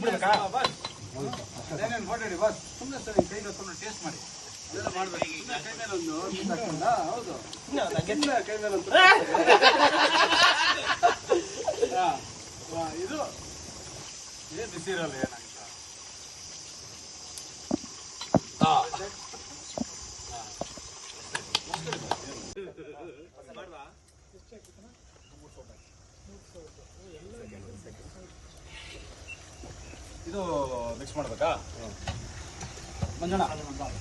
ಬಿಡ್ಬೇಕಾ ಏನೇನು ಮಾತಾಡಿ ಬಸ್ ಸುಮ್ಮನೆ ಸರ್ ಕೈ ತೊಗೊಂಡು ಟೇಸ್ಟ್ ಮಾಡಿ ಅದೆಲ್ಲ ಮಾಡ್ಬೇಕು ಕೈ ಮೇಲೆ ಒಂದು ಹೌದು ಕೈ ಮೇಲೆ ಒಂದು ಇದು ಇದೇ ಬಿಸಿ ಇರಲ್ಲ ಏನಾಗಿಲ್ಲ ಇದು ಮಿಕ್ಸ್ ಮಾಡ್ಬೇಕಾ ಮಂಜಣ್ಣ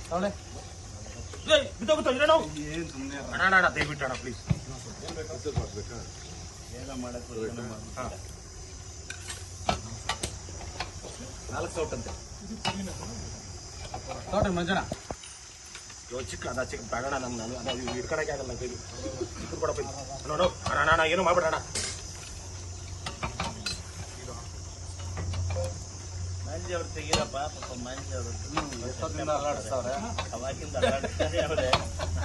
ತಗೊಳ್ಳೆ ಬಿದ್ದೋಗುತ್ತೋ ಇರೋಣ ಏನು ಸುಮ್ಮನೆ ಅಣ್ಣ ದಯವಿಟ್ಟು ಅಣ್ಣ ಪ್ಲೀಸ್ ಎಲ್ಲ ಮಾಡಕ್ಕೆ ಹಾಂ 4 ಸೌಟ್ ಅಂತೆ ತಗೊಳ್ರಿ ಮಂಜಣ್ಣ ಚಿಕ್ಕ ಬೇಡ ನಾನು ಇಟ್ಕೊಳಕ್ಕೆ ಆಗಲ್ಲ ಕೈಲಿ ಚಿಕ್ಕ ಕೊಡಪ್ಪ ನೋಡು ಅಣ್ಣ ಏನು ಮಾಡ್ಬೇಡ ಮಂಜಿ ಅವ್ರು ತೆಗೀರಪ್ಪ ಪಾಪ ಮಂಜಿ ಅವರು ಎಷ್ಟೊತ್ತಿಂದ ಅಲ್ಲಾಡಿಸ್ತಾವ್ರೆ ಅವಾಗಿಂದ ಅಲ್ಲಾಡ್ತಾರೆ ಅವರೇ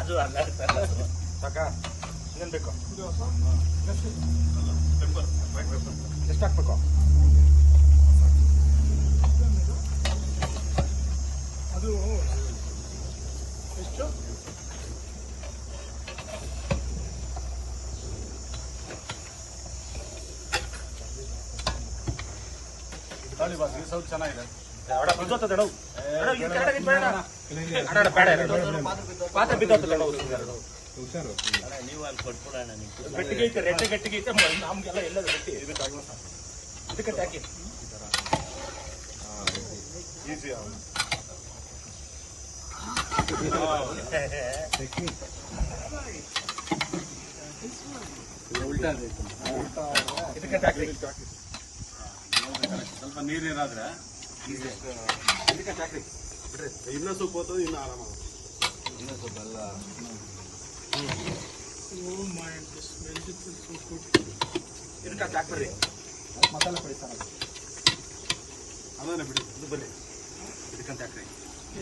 ಅದು ಅಲ್ಲಾಡ್ತಾರೆ ಸಾಕ ಇನ್ನೇನು ಬೇಕು ಎಷ್ಟು ಹಾಕ್ಬೇಕು ಅದು ಎಷ್ಟು ತಗೊಳ್ಳಿ ಬಾಸ್ ಈ ಸ್ವಲ್ಪ ಚೆನ್ನಾಗಿದೆ ಪಾತ್ರ ಬಿದ್ದೋಗ್ತದೆ ನೀವು ಅಲ್ಲಿ ಕೊಟ್ಬಿಡೋಣ ನೀವು ಗಟ್ಟಿಗೆ ಐತೆ ರೆಟ್ಟೆ ಗಟ್ಟಿಗೆ ಐತೆ ನಮ್ಗೆಲ್ಲ ಎಲ್ಲ ಗಟ್ಟಿ ಇದಕ್ಕೆ ಹಾಕಿ ಈಸಿ ಉಲ್ಟಾ ಇದಕ್ಕೆ ಹಾಕಿ ಸ್ವಲ್ಪ ನೀರೇನಾದ್ರೆ ಇದಕ್ಕೆ ಹಾಕಿ ಬಿಡ್ರಿ ಇನ್ನೂ ಸೊಪ್ಪು ಹೋಗ್ತದೆ ಇನ್ನೂ ಆರಾಮ ಇನ್ನೂ ಸ್ವಲ್ಪ ಎಲ್ಲ Oh my, the smell is so good. ಇದಕ್ಕೆ ಹಾಕ್ಬರ್ರಿ ಮಸಾಲೆ ಪುಡಿ ಸರ್ ಅದನ್ನೇ ಬಿಡಿ ಇದು ಬರ್ರಿ ಇದಕ್ಕಂತ ಹಾಕ್ರಿ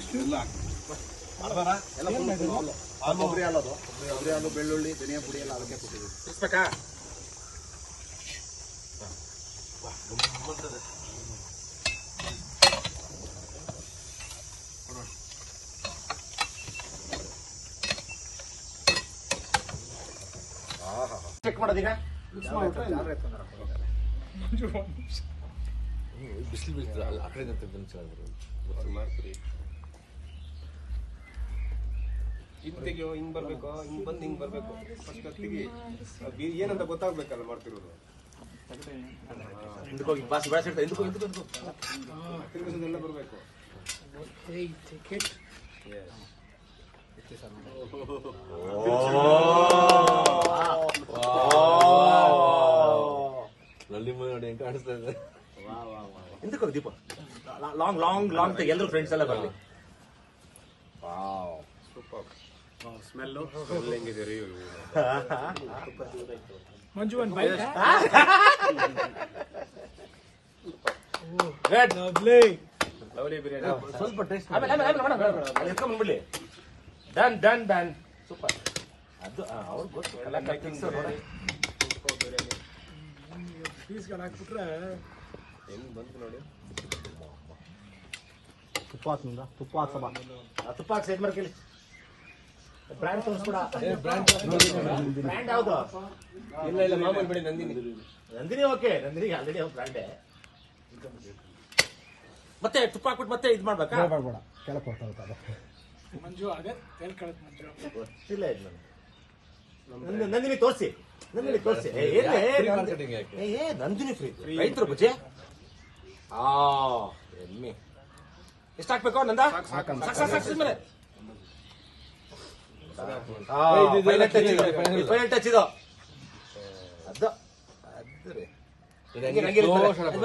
ಎಷ್ಟು ಎಲ್ಲ ಅರ್ಧನ ಎಲ್ಲ ಕೊಬ್ಬರಿ ಹಾಲೋದು ಕೊಬ್ಬರಿ ಹಾಲು ಬೆಳ್ಳುಳ್ಳಿ ಧನಿಯಾ ಪುಡಿ ಎಲ್ಲ ಅದಕ್ಕೆ ಕೊಟ್ಟಿದ್ದೀವಿ ಇರಿಸ್ಬೇಕಾ ಚೆಕ್ ಮಾಡೋದೀಗ ಬಿಸಿಲು ಬೀಳ್ತದೆ ಅಲ್ಲಿ ಆ ಕಡೆಯಿಂದ ತೆಗೆದು ಮಾಡ್ತೀರಿ ಹಿಂಗ್ ತೆಗಿಯೋ ಹಿಂಗ್ ಬರ್ಬೇಕು ಹಿಂಗ್ ಬಂದು ಹಿಂಗ್ ಬರ್ಬೇಕು ಫಸ್ಟ್ ತೆಗಿ ಏನಂತ ಗೊತ್ತಾಗ್ಬೇಕಲ್ಲ ಮಾಡ್ತಿರೋದು ಹಿಂದಕ್ಕೆ ಹೋಗಿ ಬಾಸ್ ಬೆಳೆಸಿಡ್ತಾ ಹಿಂದಕ್ಕೆ ತಿರುಗಿಸೋದೆಲ್ಲ ಬರ್ಬೇಕು Hey, take it. ನಲ್ಲಿ ಮನೆ ನೋಡಿ ಹೆಂಗೆ ಕಾಣಿಸ್ತಾ ಇದೆ ಹಿಂದಕ್ಕೆ ಹೋಗಿ ದೀಪ ಲಾಂಗ್ ಲಾಂಗ್ ಲಾಂಗ್ ಎಲ್ಲರೂ ಫ್ರೆಂಡ್ಸ್ ಎಲ್ಲ ಬರಲಿ ಸೂಪರ್ ಸ್ಮೆಲ್ಲು ಹೆಂಗಿದೆ ರೀ Manju, one bite. Good Lovely. Lovely biryani ಸ್ವಲ್ಪ ಟೇಸ್ಟ್ ಆಮೇಲೆ ಎತ್ಕೊಂಡ್ಬಿಡ್ಲಿ ಡನ್ ಸೂಪರ್ ಅದು ಅವ್ರಿಗೆ ಗೊತ್ತು ಎಲ್ಲ ಟೆಕ್ನಿಕ್ಸ್ ನೋಡಿ Please get ಹಾಕ್ಬಿಟ್ರೆ ಹೆಂಗ್ ಬಂತು ನೋಡಿ ತುಪ್ಪ ಹಾಕಿ ಸೈಡ್ ಮಾಡ್ಕೊಳ್ಳಿ ಬ್ರ್ಯಾಂಡ್ ತೋರಿಸ್ಬಿಡ ಬ್ರ್ಯಾಂಡ್ ಯಾವುದು ಇಲ್ಲ ಮಾಮೂಲಿ ಬಿಡಿ ನಂದಿನಿ ಓಕೆ ನಂದಿನಿಗೆ ಆಲ್ರೆಡಿ ಅವ್ರ ಬ್ರ್ಯಾಂಡೇ ಮತ್ತೆ ತುಪ್ಪ ಹಾಕ್ಬಿಟ್ಟು ಮತ್ತೆ ಇದು ಮಾಡ್ಬೇಕಾ ಮಂಜು ಅದೇ ಹೇಳ್ಕೊಳತ್ ಮಂಜು ಇಲ್ಲ ಇದು ನಂದಿನಿ ತೋರಿಸಿ ಮಾರ್ಕೆಟಿಂಗ್ ಯಾಕೆ ನಂದಿನಿ ಫ್ರೀ ರೈತರು ಬುಜ್ಜೆ ಎಮ್ಮೆ ಎಷ್ಟು ಹಾಕ್ಬೇಕು ನಂದ ಸಾಕು ಮೇಲೆ ಫೈನಲ್ ಟಚ್ ಇದು ಅದು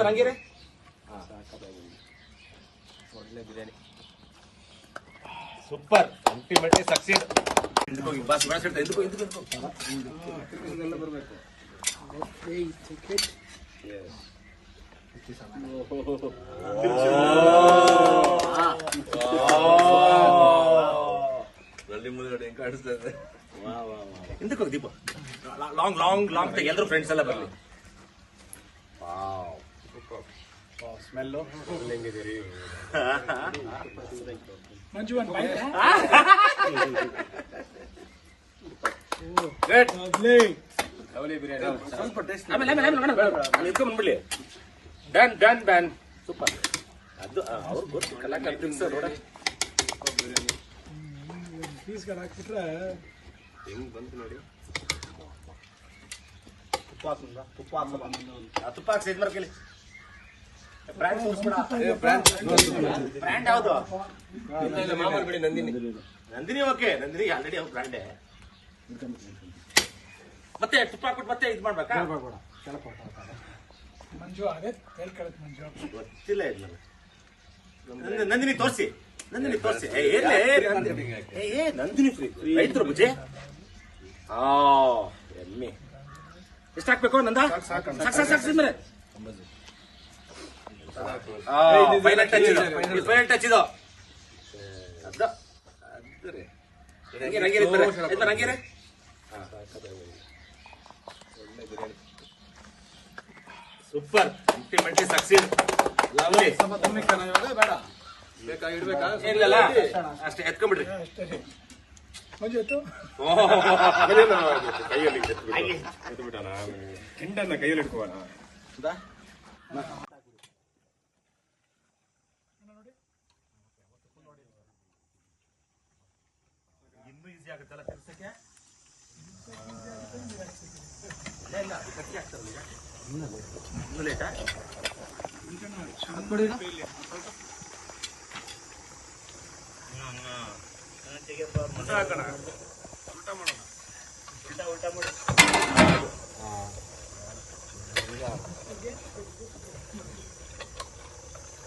ಹಂಗಿರಿ ಒಳ್ಳೆ ಬಿರಿಯಾನಿ ಸೂಪರ್ ಅಲ್ಟಿಮೇಟ್ಲಿ ಸಕ್ಸೀಡ್ ಹಿಂದಕ್ಕೆ ಹೋಗಿ ಬಾಸ್ ಬೆಳೆಸಿಡ್ತಾ ಹಿಂದಕ್ಕೆ ತಿರುಗಿಸೋದೆಲ್ಲ ಬರ್ಬೇಕು Hey, take it. ನಲ್ಲಿ ಮನೆ ನೋಡಿ ಹೆಂಗೆ ಕಾಣಿಸ್ತಾ ಇದೆ ಹಿಂದಕ್ಕೆ ಹೋಗಿ ದೀಪ ಲಾಂಗ್ ಎಲ್ಲರೂ ಫ್ರೆಂಡ್ಸ್ ಎಲ್ಲ ಬರಲಿ ಸೂಪರ್ ಸ್ಮೆಲ್ಲು ಹೆಂಗಿದ್ದೀರಿ ಮಂಜು ಒಂದು ಬೈಕ್ ಲವ್ಲಿ ಬಿರಿಯಾನಿ ಸ್ವಲ್ಪ ಟೇಸ್ಟ್ ಆಮೇಲೆ ಎತ್ಕೊಂಡ್ಬಂದ್ಬಿಡ್ಲಿ ಡನ್ ಡನ್ ಡನ್ ಸೂಪರ್ ಅದು ಅವ್ರು ಗೊತ್ತು ಕಲಾಕಾರ ಸರ್ ನೋಡ ಪೀಸ್ಗಳು ಹಾಕ್ಬಿಟ್ರೆ ಹೆಂಗ್ ಬಂತು ನೋಡಿ ತುಪ್ಪ ಹಾಕಲ್ಲ ತುಪ್ಪ ಹಾಕಿ ಸೈಜ್ ಮಾಡ್ಕಲಿ ಬ್ರ್ಯಾಂಡ್ ತೋರಿಸ್ಬಿಡ ಬ್ರ್ಯಾಂಡ್ ಯಾವುದು ಮಾಮೂಲಿ ಬಿಡಿ ನಂದಿನಿ ನಂದಿನಿ ಓಕೆ ನಂದಿನಿ ಆಲ್ರೆಡಿ ಅವ್ರ ಬ್ರ್ಯಾಂಡೇ ಮತ್ತೆ ತುಪ್ಪ ಹಾಕ್ಬಿಟ್ಟು ಮತ್ತೆ ಇದು ಮಾಡ್ಬೇಕಾ ಮಂಜು ಅದೇ ಹೇಳ್ಕೊಳಕ್ ಮಂಜು ಗೊತ್ತಿಲ್ಲ ಇದು ನನಗೆ ನಂದಿನಿ ತೋರಿಸಿ ನಂದಿನಿ ಫ್ರೀ ರೈತರು ಬುಜೆ ಎಮ್ಮೆ ಎಷ್ಟು ಹಾಕ್ಬೇಕು ನಂದ ಸಾಕು ಮೇಲೆ ಫೈನಲ್ ಟಚ್ ಇದು ಅದ ನಂಗೆ ಸೂಪರ್ ಅಲ್ಟಿಮೇಟ್ಲಿ ಸಕ್ಸೀಡ್ ಲವ್ಲಿ ಬೇಡ ಬೇಕಾ ಇಡ್ಬೇಕಾ ಏನಿಲ್ಲ ಅಷ್ಟೇ ಎತ್ಕೊಂಡ್ಬಿಡ್ರಿ ಅಷ್ಟೇ ಮಂಜು ಎತ್ತು ಕೈಯಲ್ಲಿ ಎತ್ಬಿಟ್ಟಣ ಕೆಂಡನ್ನ ಕೈಯಲ್ಲಿ ಇಟ್ಕೋಣ ಇನ್ನೂ ಈಸಿ ಆಗುತ್ತಲ್ಲ ತಿರ್ಸಕ್ಕೆ ಇನ್ನೂ ಲೇಟಾ ಉಲ್ಟಾ ಮಾಡು